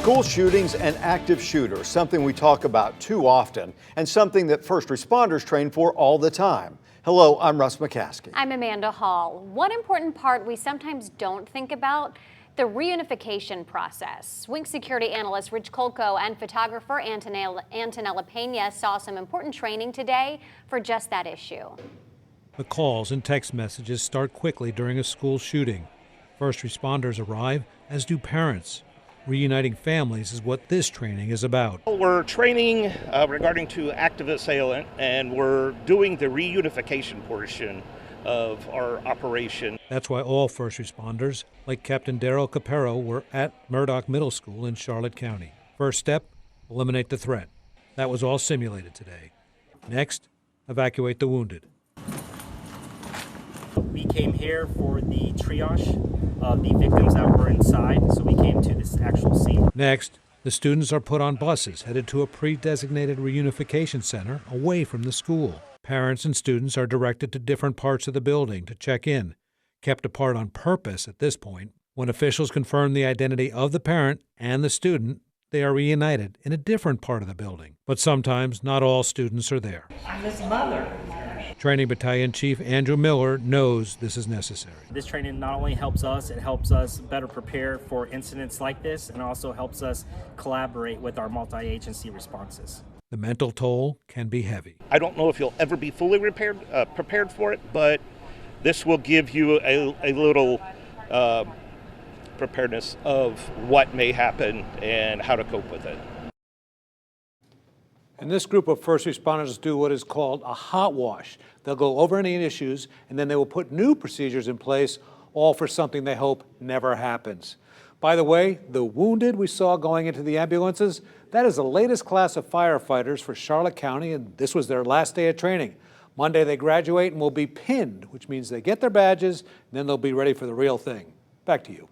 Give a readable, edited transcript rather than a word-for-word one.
School shootings and active shooters, something we talk about too often and something that first responders train for all the time. Hello, I'm Russ McCaskey. I'm Amanda Hall. One important part we sometimes don't think about, the reunification process. Wink security analyst Rich Kolko and photographer Antonella Pena saw some important training today for just that issue. The calls and text messages start quickly during a school shooting. First responders arrive, as do parents. Reuniting families is what this training is about. We're training regarding to active assailant, and we're doing the reunification portion of our operation. That's why all first responders, like Captain Daryl Capero, were at Murdock Middle School in Charlotte County. First step, eliminate the threat. That was all simulated today. Next, evacuate the wounded. We came here for the triage of the victims that were inside, so we came to this actual scene. Next, the students are put on buses headed to a pre-designated reunification center away from the school. Parents and students are directed to different parts of the building to check in, kept apart on purpose at this point. When officials confirm the identity of the parent and the student, they are reunited in a different part of the building. But sometimes not all students are there. I'm his mother. Training Battalion Chief Andrew Miller knows this is necessary. This training not only helps us, it helps us better prepare for incidents like this, and also helps us collaborate with our multi-agency responses. The mental toll can be heavy. I don't know if you'll ever be fully prepared for it, but this will give you a little preparedness of what may happen and how to cope with it. And this group of first responders do what is called a hot wash. They'll go over any issues, and then they will put new procedures in place, all for something they hope never happens. By the way, the wounded we saw going into the ambulances, that is the latest class of firefighters for Charlotte County, and this was their last day of training. Monday they graduate and will be pinned, which means they get their badges, and then they'll be ready for the real thing. Back to you.